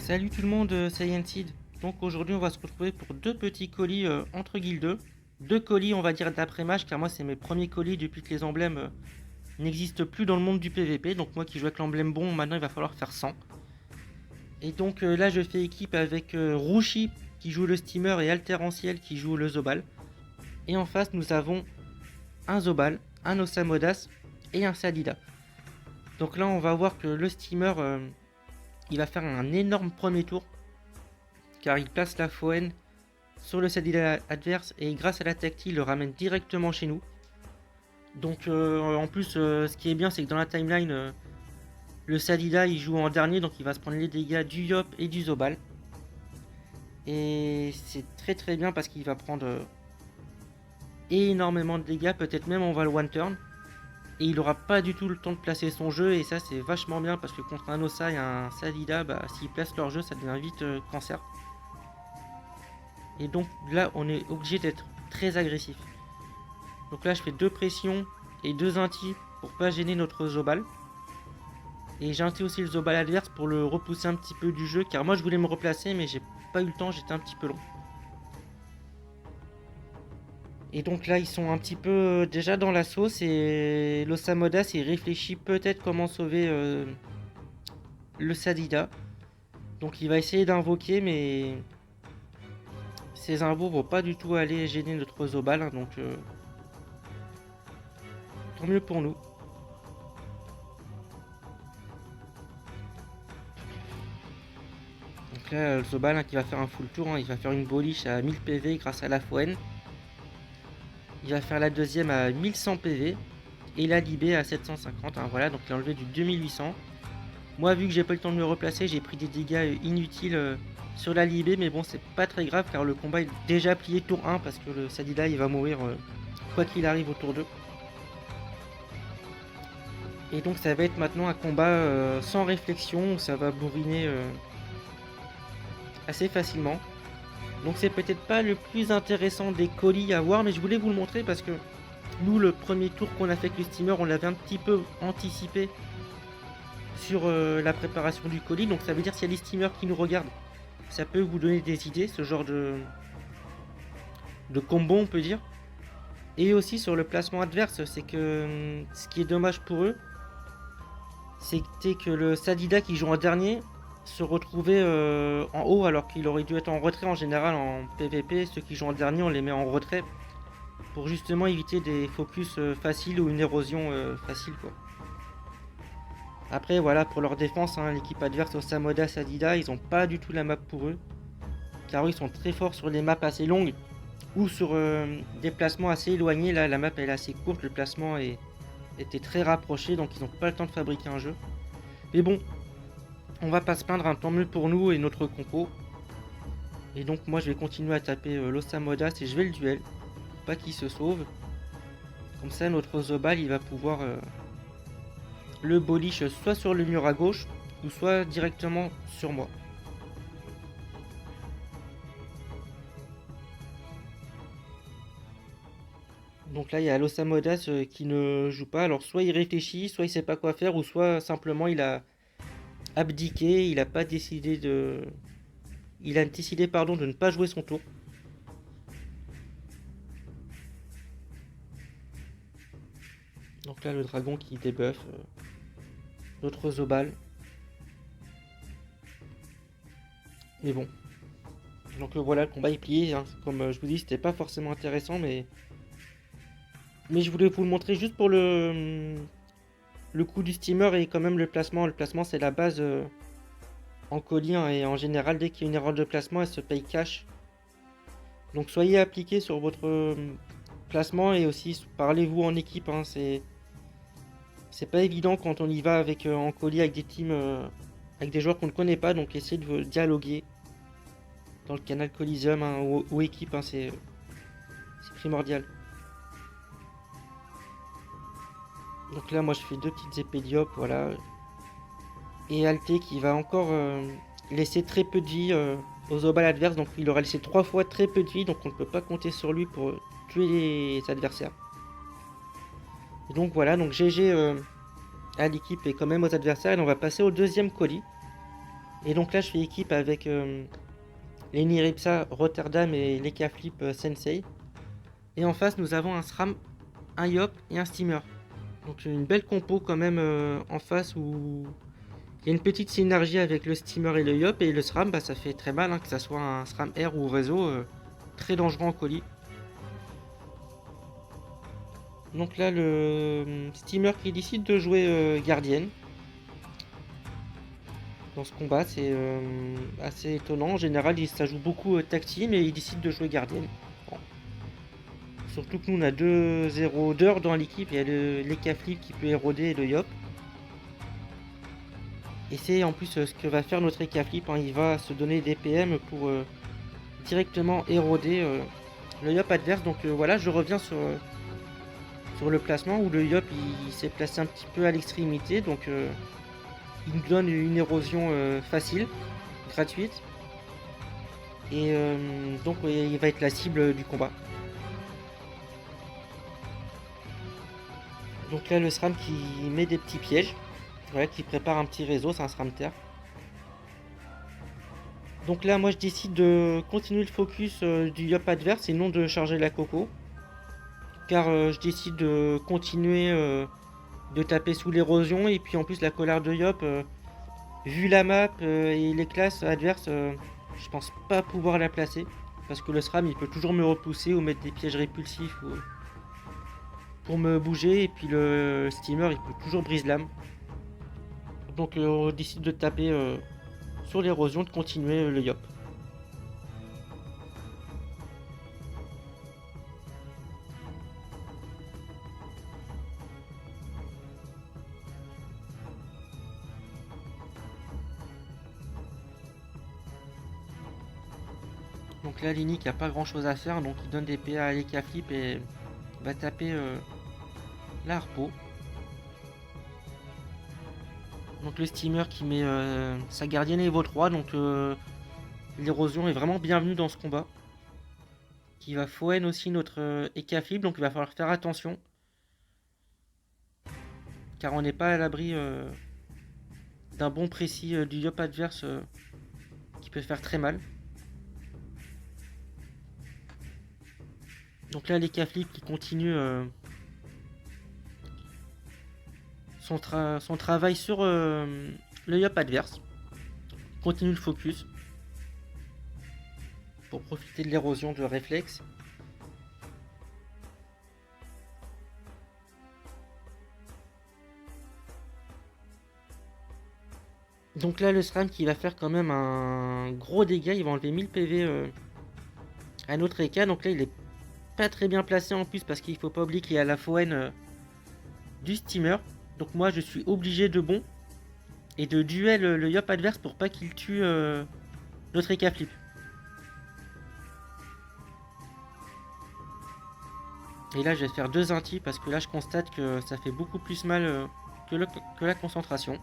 Salut tout le monde, Seed. Donc aujourd'hui on va se retrouver pour deux petits colis entre guildes 2. Deux colis on va dire d'après-match car moi c'est mes premiers colis depuis que les emblèmes n'existent plus dans le monde du PVP. Donc moi qui joue avec l'emblème bon, maintenant il va falloir faire 100. Et donc là je fais équipe avec Rouchi qui joue le steamer et Alteranciel qui joue le Zobal. Et en face nous avons un Zobal, un Osamodas et un Sadida. Donc là on va voir que le steamer il va faire un énorme premier tour car il place la Foen sur le Sadida adverse et grâce à la tactile il le ramène directement chez nous. Donc en plus ce qui est bien c'est que dans la timeline le Sadida il joue en dernier donc il va se prendre les dégâts du Yop et du Zobal. Et c'est très très bien parce qu'il va prendre énormément de dégâts, peut-être même on va le one turn. Et il aura pas du tout le temps de placer son jeu et ça c'est vachement bien parce que contre un Osa et un Sadida, bah, s'ils placent leur jeu ça devient vite cancer. Et donc là on est obligé d'être très agressif. Donc là je fais deux pressions et deux intis pour pas gêner notre Zobal. Et j'ai inti aussi le Zobal adverse pour le repousser un petit peu du jeu car moi je voulais me replacer mais j'ai pas eu le temps, j'étais un petit peu long. Et donc là ils sont un petit peu déjà dans la sauce et l'Osamodas il réfléchit peut-être comment sauver le Sadida. Donc il va essayer d'invoquer mais ces invos vont pas du tout aller gêner notre Zobal hein, donc tant mieux pour nous. Donc là le Zobal hein, qui va faire un full tour, hein, il va faire une boliche à 1000 PV grâce à la Foen. Il va faire la deuxième à 1100 PV et la Libé à 750. Hein, voilà, donc il a enlevé du 2800. Moi, vu que j'ai pas eu le temps de me replacer, j'ai pris des dégâts inutiles sur la Libé, mais bon, c'est pas très grave car le combat est déjà plié tour 1 parce que le Sadida il va mourir quoi qu'il arrive au tour 2. Et donc, ça va être maintenant un combat sans réflexion où ça va bourriner assez facilement. Donc, c'est peut-être pas le plus intéressant des colis à voir, mais je voulais vous le montrer parce que nous, le premier tour qu'on a fait avec le steamer, on l'avait un petit peu anticipé sur la préparation du colis. Donc ça veut dire s'il y a des steamers qui nous regardent, ça peut vous donner des idées, ce genre de combo on peut dire. Et aussi sur le placement adverse, c'est que ce qui est dommage pour eux, c'était que le Sadida qui joue en dernier se retrouvait en haut alors qu'il aurait dû être en retrait. En général en PVP, ceux qui jouent en dernier on les met en retrait pour justement éviter des focus faciles ou une érosion facile quoi. Après voilà pour leur défense hein, l'équipe adverse Osamoda Sadida ils ont pas du tout la map pour eux car eux, ils sont très forts sur les maps assez longues ou sur des placements assez éloignés. Là la map elle est assez courte, le placement était très rapproché donc ils n'ont pas le temps de fabriquer un jeu. Mais bon on va pas se plaindre hein, tant mieux pour nous et notre compo. Et donc moi je vais continuer à taper l'Osamodas et je vais le duel pour pas qu'il se sauve. Comme ça notre Zobal il va pouvoir le boliche soit sur le mur à gauche ou soit directement sur moi. Donc là il y a l'Osamodas qui ne joue pas, alors soit il réfléchit, soit il sait pas quoi faire, ou soit simplement il a abdiqué, il a pas décidé de. Il a décidé pardon de ne pas jouer son tour. Donc là le dragon qui débuff notre Zobal. Mais bon. Donc voilà, le combat est plié. Hein. Comme je vous dis, c'était pas forcément intéressant, mais je voulais vous le montrer juste pour le coup du steamer et quand même le placement. Le placement, c'est la base en colis hein, et en général, dès qu'il y a une erreur de placement, elle se paye cash. Donc soyez appliqués sur votre placement et aussi parlez-vous en équipe. Hein, c'est pas évident quand on y va avec en colis avec des teams, avec des joueurs qu'on ne connaît pas. Donc essayez de dialoguer dans le canal Coliseum hein, ou équipe. Hein, c'est primordial. Donc là, moi, je fais deux petites épées diop, voilà. Et Alté qui va encore laisser très peu de vie aux Zobal adverses. Donc il aura laissé 3 fois très peu de vie. Donc on ne peut pas compter sur lui pour tuer les adversaires. Et donc voilà, donc GG à l'équipe et quand même aux adversaires. Et on va passer au deuxième colis. Et donc là je fais équipe avec les Niripsa Rotterdam et les K-Flip Sensei. Et en face nous avons un SRAM, un Yop et un Steamer. Donc une belle compo quand même en face où il y a une petite synergie avec le Steamer et le Yop. Et le SRAM, bah, ça fait très mal, hein, que ça soit un SRAM air ou réseau, très dangereux en colis. Donc là le Steamer qui décide de jouer gardienne dans ce combat, c'est assez étonnant. En général ça joue beaucoup tactile, mais il décide de jouer gardienne. Bon. Surtout que nous on a 2-0 d'heure dans l'équipe, il y a l'Ekaflip qui peut éroder et le Yop. Et c'est en plus ce que va faire notre Ekaflip, hein. Il va se donner des PM pour directement éroder le Yop adverse. Donc voilà, je reviens sur le placement où le Yop il s'est placé un petit peu à l'extrémité. Donc il nous donne une érosion facile, gratuite. Et donc il va être la cible du combat. Donc là le SRAM qui met des petits pièges. Voilà, qui prépare un petit réseau, c'est un SRAM terre. Donc là moi je décide de continuer le focus du Yop adverse et non de charger la coco. Car je décide de continuer de taper sous l'érosion. Et puis en plus la colère de Yop, vu la map et les classes adverses, je pense pas pouvoir la placer. Parce que le SRAM il peut toujours me repousser ou mettre des pièges répulsifs pour me bouger. Et puis le Steamer il peut toujours brise l'âme. Donc on décide de taper sur l'érosion, de continuer le Yop. Donc là Linic a pas grand chose à faire, donc il donne des PA à l'Ekaflip et va taper la harpo. Donc le Steamer qui met sa gardienne Evo 3, donc l'érosion est vraiment bienvenue dans ce combat. Qui va Foen aussi notre Ekaflip, donc il va falloir faire attention. Car on n'est pas à l'abri d'un bon précis du Yop adverse qui peut faire très mal. Donc là l'Ekaflip qui continue son travail sur le Yop adverse. Continue le focus pour profiter de l'érosion de réflexe. Donc là le SRAM qui va faire quand même un gros dégât, il va enlever 1000 PV à notre Eka. Donc là il est pas très bien placé en plus parce qu'il faut pas oublier qu'il y a la Foen du Steamer. Donc moi je suis obligé de bon et de duel le Yop adverse pour pas qu'il tue notre Ekaflip. Et là je vais faire 2 inti parce que là je constate que ça fait beaucoup plus mal que la concentration.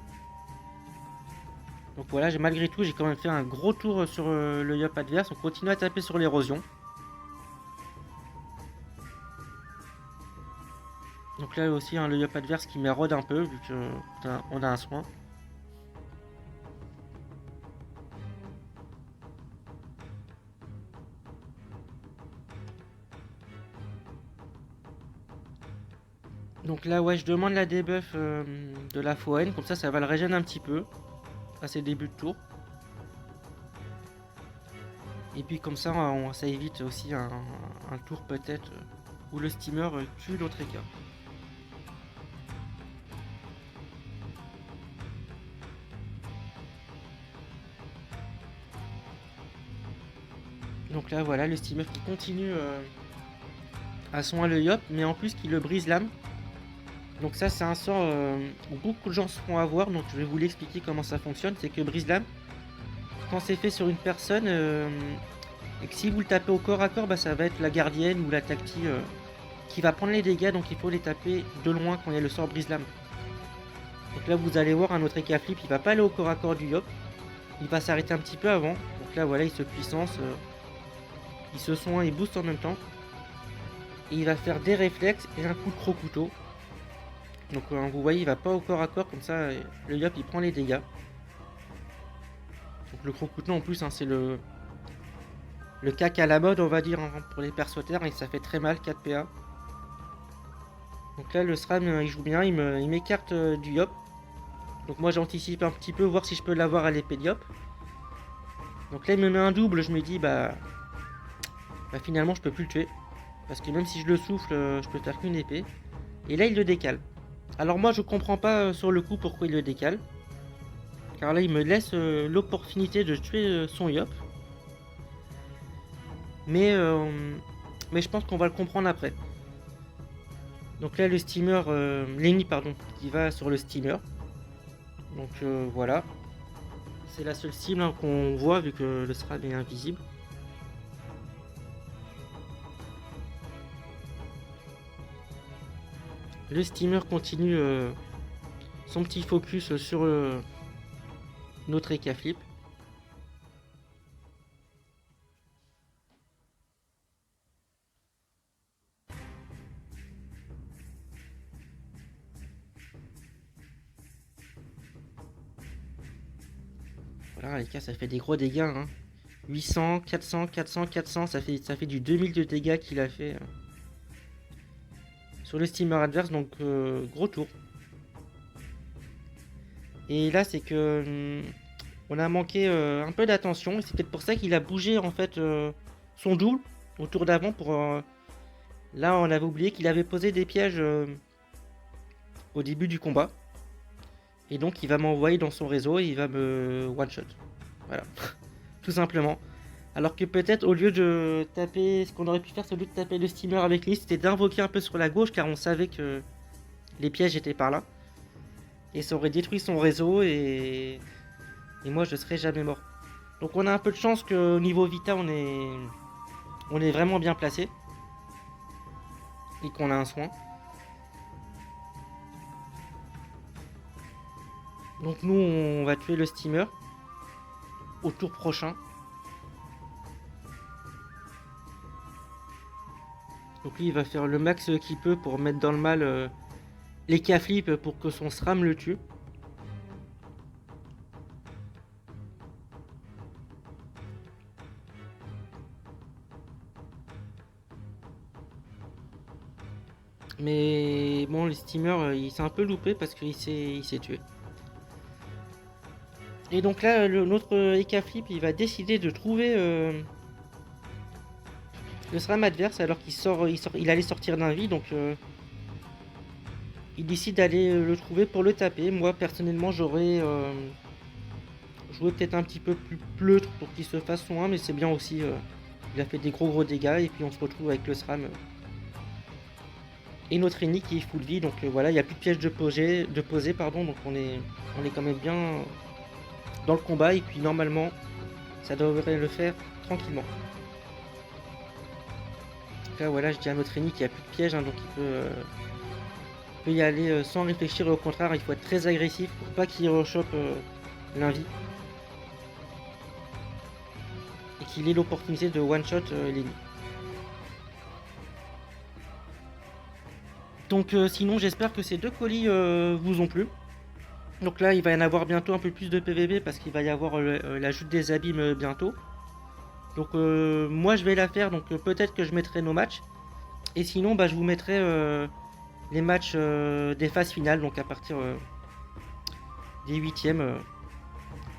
Donc voilà, malgré tout j'ai quand même fait un gros tour sur le Yop adverse. On continue à taper sur l'érosion. Donc là aussi le Yop adverse qui m'érode un peu vu qu'on a un soin. Donc là ouais je demande la debuff de la Foen, comme ça va le régénérer un petit peu à ses débuts de tour. Et puis comme ça ça évite aussi un tour peut-être où le Steamer tue l'autre Eka. Donc là voilà le Steamer qui continue à soin le Yop, mais en plus qui le brise l'âme. Donc ça c'est un sort où beaucoup de gens se font avoir, donc je vais vous l'expliquer comment ça fonctionne. C'est que brise l'âme, quand c'est fait sur une personne, et que si vous le tapez au corps à corps, bah, ça va être la gardienne ou la tacti qui va prendre les dégâts, donc il faut les taper de loin quand il y a le sort brise l'âme. Donc là vous allez voir un autre Ekaflip, il va pas aller au corps à corps du Yop, il va s'arrêter un petit peu avant. Donc là voilà il se puissance, il se soigne et booste en même temps. Et il va faire des réflexes et un coup de gros couteau. Donc vous voyez il va pas au corps à corps, comme ça le Yop il prend les dégâts. le gros couteau en plus, hein, c'est le cac à la mode, on va dire, hein, pour les persos terre, et ça fait très mal, 4 PA. Donc là, le SRAM, il joue bien, il m'écarte du Yop. Donc moi, j'anticipe un petit peu, voir si je peux l'avoir à l'épée de Yop. Donc là, il me met un double, je me dis, bah finalement, je peux plus le tuer. Parce que même si je le souffle, je peux faire qu'une épée. Et là, il le décale. Alors moi, je comprends pas sur le coup pourquoi il le décale. Car là, il me laisse l'opportunité de tuer son Yop. Mais je pense qu'on va le comprendre après. Donc là, le steamer, Lenny, pardon, qui va sur le steamer. Donc voilà. C'est la seule cible, hein, qu'on voit vu que le SRAM est invisible. Le steamer continue son petit focus sur notre Eka Flip. Voilà, Eka, ça fait des gros dégâts, hein. 800, 400, 400, 400, ça fait du 2000 de dégâts qu'il a fait sur le steamer adverse, donc gros tour. Et là, c'est que on a manqué un peu d'attention, et c'est peut-être pour ça qu'il a bougé en fait son double au tour d'avant pour... Là, on avait oublié qu'il avait posé des pièges au début du combat. Et donc, il va m'envoyer dans son réseau et il va me one-shot. Voilà, tout simplement. Alors que peut-être, au lieu de taper... Ce qu'on aurait pu faire, c'est au lieu de taper le steamer avec lui, c'était d'invoquer un peu sur la gauche, car on savait que les pièges étaient par là. Et ça aurait détruit son réseau et moi, je serais jamais mort. Donc on a un peu de chance qu'au niveau Vita, on est vraiment bien placé. Et qu'on a un soin. Donc nous, on va tuer le steamer au tour prochain. Donc lui, il va faire le max qu'il peut pour mettre dans le mal les K-flip pour que son SRAM le tue. Mais bon, le steamer, il s'est un peu loupé parce qu'il s'est tué. Et donc là, notre Eka Flip, il va décider de trouver le SRAM adverse alors il allait sortir d'un vide. Donc il décide d'aller le trouver pour le taper. Moi, personnellement, j'aurais joué peut-être un petit peu plus pleutre pour qu'il se fasse soin, mais c'est bien aussi. Il a fait des gros dégâts et puis on se retrouve avec le SRAM. Et notre Eni qui est full vie, donc voilà, il n'y a plus de pièges de poser, donc on est quand même bien dans le combat, et puis normalement ça devrait le faire tranquillement. Donc là voilà, je dis à notre Eni qu'il n'y a plus de pièges, hein, donc il peut y aller sans réfléchir, et au contraire il faut être très agressif pour pas qu'il rechoppe l'invie. Et qu'il ait l'opportunité de one-shot l'ennemi. Donc sinon j'espère que ces deux colis vous ont plu. Donc là il va y en avoir bientôt un peu plus de PVP parce qu'il va y avoir l'ajout des abîmes bientôt. Donc moi je vais la faire, donc peut-être que je mettrai nos matchs. Et sinon bah, je vous mettrai les matchs des phases finales, donc à partir des 8e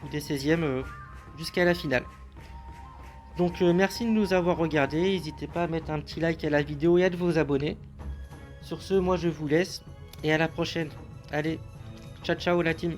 ou des 16e jusqu'à la finale. Donc merci de nous avoir regardé, n'hésitez pas à mettre un petit like à la vidéo et à vous abonner. Sur ce, moi je vous laisse et à la prochaine. Allez, ciao ciao la team.